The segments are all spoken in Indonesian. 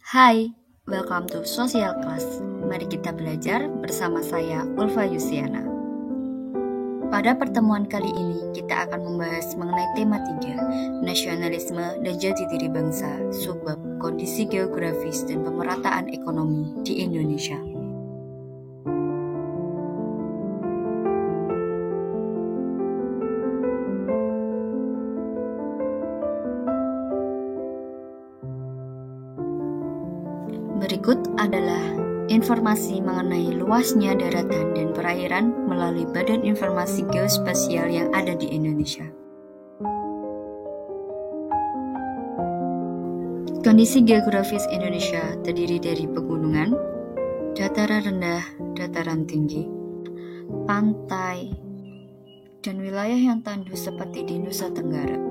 Hai, welcome to Social Class. Mari kita belajar bersama saya, Ulfa Yusiana. Pada pertemuan kali ini, kita akan membahas mengenai tema 3, nasionalisme dan jati diri bangsa, subbab kondisi geografis dan pemerataan ekonomi di Indonesia. Berikut adalah informasi mengenai luasnya daratan dan perairan melalui Badan Informasi Geospasial yang ada di Indonesia. Kondisi geografis Indonesia terdiri dari pegunungan, dataran rendah, dataran tinggi, pantai, dan wilayah yang tandus seperti di Nusa Tenggara.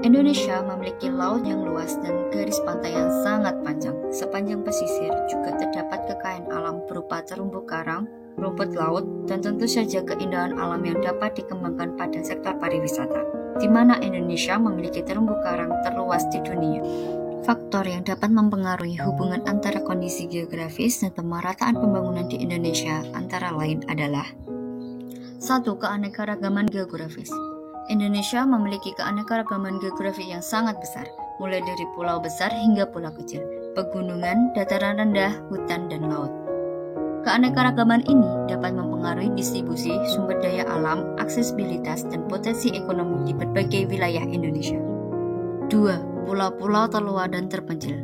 Indonesia memiliki laut yang luas dan garis pantai yang sangat panjang. Sepanjang pesisir juga terdapat kekayaan alam berupa terumbu karang, rumput laut, dan tentu saja keindahan alam yang dapat dikembangkan pada sektor pariwisata, di mana Indonesia memiliki terumbu karang terluas di dunia. Faktor yang dapat mempengaruhi hubungan antara kondisi geografis dan pemerataan pembangunan di Indonesia antara lain adalah 1. Keanekaragaman geografis. Indonesia memiliki keanekaragaman geografi yang sangat besar, mulai dari pulau besar hingga pulau kecil, pegunungan, dataran rendah, hutan, dan laut. Keanekaragaman ini dapat mempengaruhi distribusi sumber daya alam, aksesibilitas, dan potensi ekonomi di berbagai wilayah Indonesia. 2. Pulau-pulau terluar dan terpencil.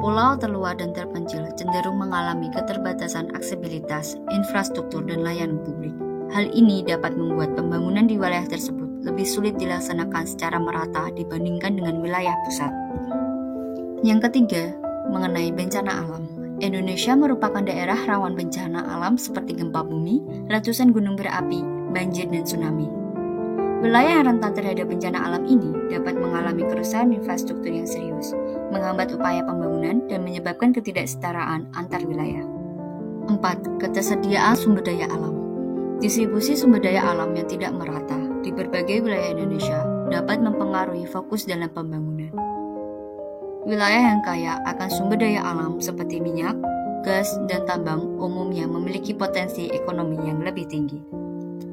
Pulau terluar dan terpencil cenderung mengalami keterbatasan aksesibilitas, infrastruktur, dan layanan publik. Hal ini dapat membuat pembangunan di wilayah tersebut lebih sulit dilaksanakan secara merata dibandingkan dengan wilayah pusat. Yang ketiga, mengenai bencana alam. Indonesia merupakan daerah rawan bencana alam seperti gempa bumi, letusan gunung berapi, banjir, dan tsunami. Wilayah yang rentan terhadap bencana alam ini dapat mengalami kerusakan infrastruktur yang serius, menghambat upaya pembangunan, dan menyebabkan ketidaksetaraan antar wilayah. 4. Ketersediaan sumber daya alam. Distribusi sumber daya alam yang tidak merata di berbagai wilayah Indonesia dapat mempengaruhi fokus dalam pembangunan. Wilayah yang kaya akan sumber daya alam seperti minyak, gas, dan tambang umumnya memiliki potensi ekonomi yang lebih tinggi.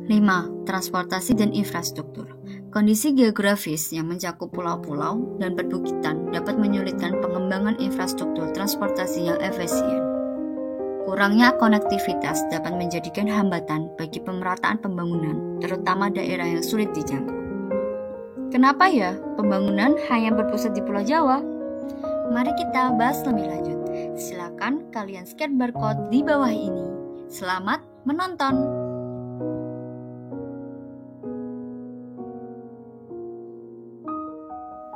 5. Transportasi dan infrastruktur. Kondisi geografis yang mencakup pulau-pulau dan perbukitan dapat menyulitkan pengembangan infrastruktur transportasi yang efisien. Kurangnya konektivitas dapat menjadikan hambatan bagi pemerataan pembangunan, terutama daerah yang sulit dijangkau. Kenapa ya pembangunan hanya berpusat di Pulau Jawa? Mari kita bahas lebih lanjut. Silakan kalian scan barcode di bawah ini. Selamat menonton!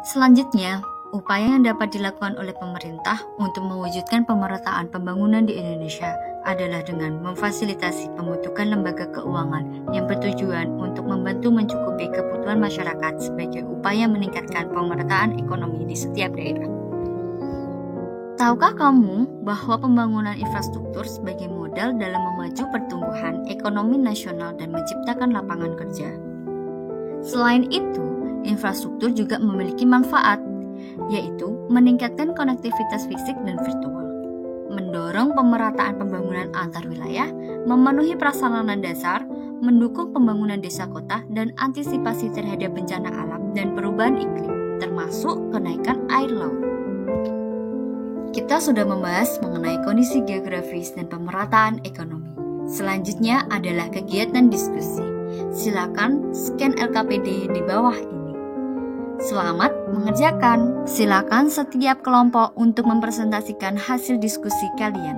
Selanjutnya, upaya yang dapat dilakukan oleh pemerintah untuk mewujudkan pemerataan pembangunan di Indonesia adalah dengan memfasilitasi pembentukan lembaga keuangan yang bertujuan untuk membantu mencukupi kebutuhan masyarakat sebagai upaya meningkatkan pemerataan ekonomi di setiap daerah. Tahukah kamu bahwa pembangunan infrastruktur sebagai modal dalam memacu pertumbuhan ekonomi nasional dan menciptakan lapangan kerja? Selain itu, infrastruktur juga memiliki manfaat, yaitu meningkatkan konektivitas fisik dan virtual, mendorong pemerataan pembangunan antar wilayah, memenuhi prasarana dasar, mendukung pembangunan desa kota, dan antisipasi terhadap bencana alam dan perubahan iklim, termasuk kenaikan air laut. Kita sudah membahas mengenai kondisi geografis dan pemerataan ekonomi. Selanjutnya adalah kegiatan diskusi. Silakan scan LKPD di bawah ini. Selamat mengerjakan. Silakan setiap kelompok untuk mempresentasikan hasil diskusi kalian.